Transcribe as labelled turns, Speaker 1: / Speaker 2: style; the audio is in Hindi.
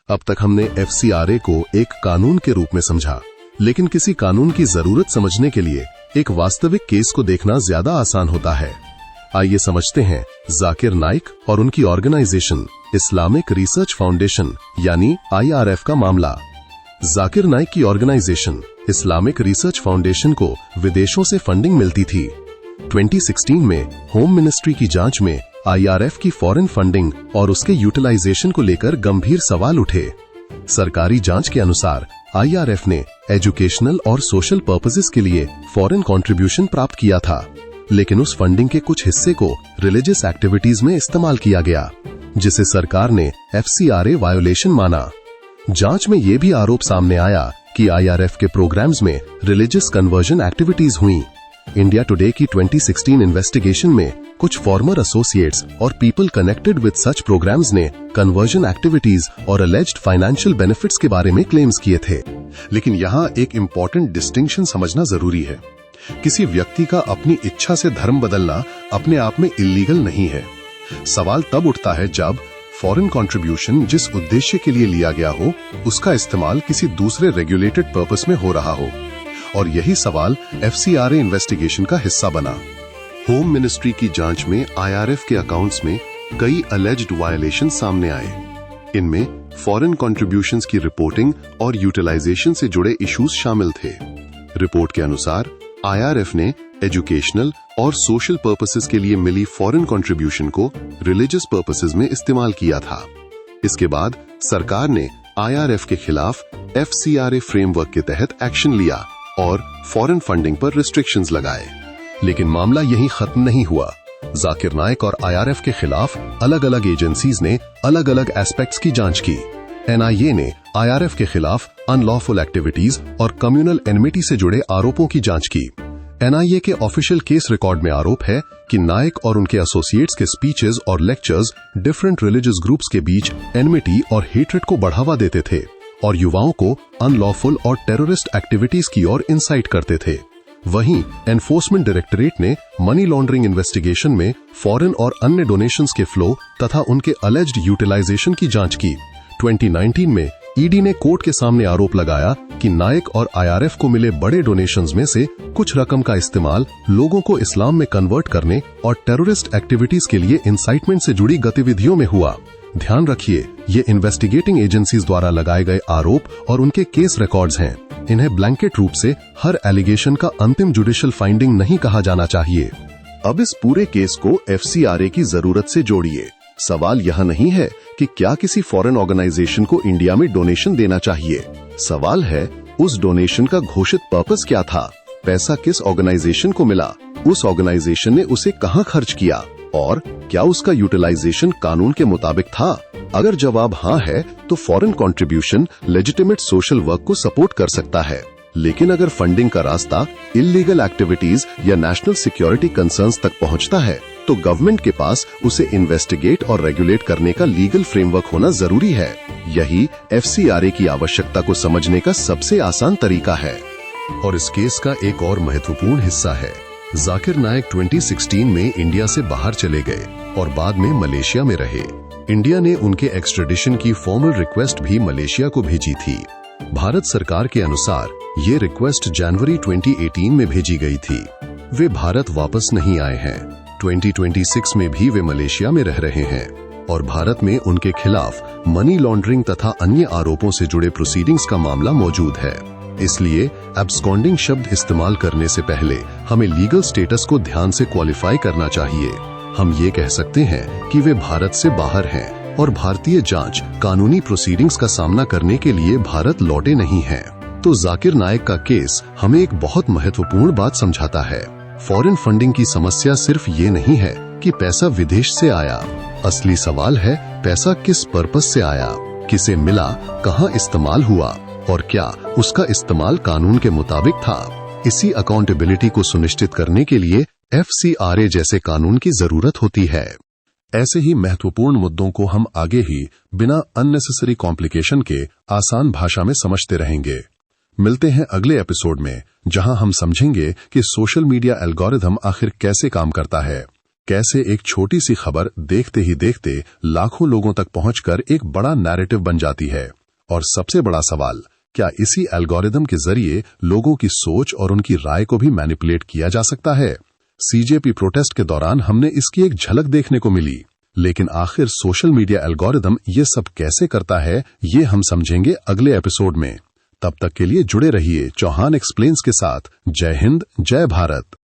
Speaker 1: अब तक हमने FCRA को एक कानून के रूप में समझा, लेकिन किसी कानून की जरूरत समझने के लिए एक वास्तविक केस को देखना ज्यादा आसान होता है। आइए समझते हैं जाकिर नाइक और उनकी ऑर्गेनाइजेशन इस्लामिक रिसर्च फाउंडेशन यानी IRF का मामला। जाकिर नाइक की ऑर्गेनाइजेशन इस्लामिक रिसर्च फाउंडेशन को विदेशों से फंडिंग मिलती थी। 2016 में होम मिनिस्ट्री की जांच में IRF की फॉरेन फंडिंग और उसके यूटिलाइजेशन को लेकर गंभीर सवाल उठे। सरकारी जांच के अनुसार IRF ने एजुकेशनल और सोशल पर्पसेस के लिए फॉरेन कंट्रीब्यूशन प्राप्त किया था, लेकिन उस फंडिंग के कुछ हिस्से को रिलीजियस एक्टिविटीज में इस्तेमाल किया गया, जिसे सरकार ने FCRA वायोलेशन माना। जांच में यह भी आरोप सामने आया कि IRF के प्रोग्राम्स में रिलीजियस कन्वर्जन एक्टिविटीज हुई। इंडिया टुडे की 2016 इन्वेस्टिगेशन में कुछ फॉर्मर एसोसिएट्स और people connected with such programmes ने कन्वर्जन एक्टिविटीज और अलेज्ड फाइनेंशियल बेनिफिट्स के बारे में क्लेम्स किए थे। लेकिन यहाँ एक इम्पोर्टेंट डिस्टिंक्शन समझना जरूरी है। किसी व्यक्ति का अपनी इच्छा से धर्म बदलना अपने आप में इल्लीगल नहीं है। सवाल तब उठता है जब फॉरेन कंट्रीब्यूशन जिस उद्देश्य के लिए लिया गया हो, उसका इस्तेमाल किसी दूसरे रेगुलेटेड पर्पस में हो रहा हो, और यही सवाल FCRA इन्वेस्टिगेशन का हिस्सा बना। होम मिनिस्ट्री की जांच में IRF के अकाउंट्स में कई अलेज्ड वायलेशन सामने आए। इनमें फॉरेन कंट्रीब्यूशंस की रिपोर्टिंग और यूटिलाइजेशन से जुड़े इश्यूज शामिल थे। रिपोर्ट के अनुसार IRF ने एजुकेशनल और सोशल पर्पसेस के लिए मिली फॉरेन कंट्रीब्यूशन को रिलीजियस पर्पसेस में इस्तेमाल किया था। इसके बाद सरकार ने IRF के खिलाफ FCRA फ्रेमवर्क के तहत एक्शन लिया और फॉरेन फंडिंग पर रिस्ट्रिक्शंस लगाए। लेकिन मामला यहीं खत्म नहीं हुआ। जाकिर नाइक और IRF के खिलाफ अलग अलग एजेंसीज ने अलग अलग एस्पेक्ट्स की जांच की। NIA ने IRF के खिलाफ अनलॉफुल एक्टिविटीज और कम्युनल एनमिटी से जुड़े आरोपों की जांच की। NIA के ऑफिशियल केस रिकॉर्ड में आरोप है कि नाइक और उनके एसोसिएट्स के स्पीचेस और लेक्चर्स डिफरेंट रिलीजियस ग्रुप्स के बीच एनमिटी और हेट्रेड को बढ़ावा देते थे और युवाओं को अनलॉफुल और टेररिस्ट एक्टिविटीज की ओर इंसाइट करते थे। वहीं एनफोर्समेंट डायरेक्टरेट ने मनी लॉन्ड्रिंग इन्वेस्टिगेशन में फॉरेन और अन्य डोनेशंस के फ्लो तथा उनके अलेज्ड यूटिलाइजेशन की जांच की। 2019 में ED ने कोर्ट के सामने आरोप लगाया कि नाइक और IRF को मिले बड़े डोनेशंस में से कुछ रकम का इस्तेमाल लोगों को इस्लाम में कन्वर्ट करने और टेररिस्ट एक्टिविटीज के लिए इंसाइटमेंट से जुड़ी गतिविधियों में हुआ। ध्यान रखिए, ये इन्वेस्टिगेटिंग एजेंसीज द्वारा लगाए गए आरोप और उनके केस रिकॉर्ड्स हैं। इन्हें ब्लैंकेट रूप से हर एलिगेशन का अंतिम जुडिशियल फाइंडिंग नहीं कहा जाना चाहिए। अब इस पूरे केस को FCRA की जरूरत से जोड़िए। सवाल यह नहीं है कि क्या किसी फॉरेन ऑर्गेनाइजेशन को इंडिया में डोनेशन देना चाहिए। सवाल है उस डोनेशन का घोषित पर्पस क्या था, पैसा किस ऑर्गेनाइजेशन को मिला, उस ऑर्गेनाइजेशन ने उसे कहां खर्च किया और क्या उसका यूटिलाइजेशन कानून के मुताबिक था। अगर जवाब हाँ है तो foreign contribution legitimate social work को सपोर्ट कर सकता है। लेकिन अगर फंडिंग का रास्ता इल्लीगल एक्टिविटीज या नेशनल सिक्योरिटी कंसर्न्स तक पहुंचता है तो गवर्नमेंट के पास उसे इन्वेस्टिगेट और रेगुलेट करने का लीगल फ्रेमवर्क होना जरूरी है। यही FCRA की आवश्यकता को समझने का सबसे आसान तरीका है। और इस केस का एक और महत्वपूर्ण हिस्सा है, जाकिर नाइक 2016 में इंडिया से बाहर चले गए और बाद में मलेशिया में रहे। इंडिया ने उनके एक्सट्रेडिशन की फॉर्मल रिक्वेस्ट भी मलेशिया को भेजी थी। भारत सरकार के अनुसार ये रिक्वेस्ट जनवरी 2018 में भेजी गई थी। वे भारत वापस नहीं आए हैं। 2026 में भी वे मलेशिया में रह रहे हैं और भारत में उनके खिलाफ मनी लॉन्ड्रिंग तथा अन्य आरोपों से जुड़े प्रोसीडिंग्स का मामला मौजूद है। इसलिए एब्सकॉन्डिंग शब्द इस्तेमाल करने से पहले हमें लीगल स्टेटस को ध्यान से क्वालिफाई करना चाहिए। हम ये कह सकते हैं कि वे भारत से बाहर हैं और भारतीय जांच कानूनी प्रोसीडिंग्स का सामना करने के लिए भारत लौटे नहीं हैं। तो जाकिर नाइक का केस हमें एक बहुत महत्वपूर्ण बात समझाता है। फॉरेन फंडिंग की समस्या सिर्फ ये नहीं है कि पैसा विदेश से आया। असली सवाल है पैसा किस पर्पस से आया, किसे मिला, कहां इस्तेमाल हुआ और क्या उसका इस्तेमाल कानून के मुताबिक था। इसी अकाउंटेबिलिटी को सुनिश्चित करने के लिए FCRA जैसे कानून की जरूरत होती है। ऐसे ही महत्वपूर्ण मुद्दों को हम आगे ही बिना अननेसेसरी कॉम्प्लिकेशन के आसान भाषा में समझते रहेंगे। मिलते हैं अगले एपिसोड में, जहां हम समझेंगे कि सोशल मीडिया एल्गोरिथम आखिर कैसे काम करता है, कैसे एक छोटी सी खबर देखते ही देखते लाखों लोगों तक पहुंचकर एक बड़ा नैरेटिव बन जाती है। और सबसे बड़ा सवाल, क्या इसी एल्गोरिदम के जरिए लोगों की सोच और उनकी राय को भी मैनिपुलेट किया जा सकता है? सीजेपी प्रोटेस्ट के दौरान हमने इसकी एक झलक देखने को मिली, लेकिन आखिर सोशल मीडिया एल्गोरिदम ये सब कैसे करता है, ये हम समझेंगे अगले एपिसोड में। तब तक के लिए जुड़े रहिए चौहान एक्सप्लेन्स के साथ। जय हिंद, जय भारत।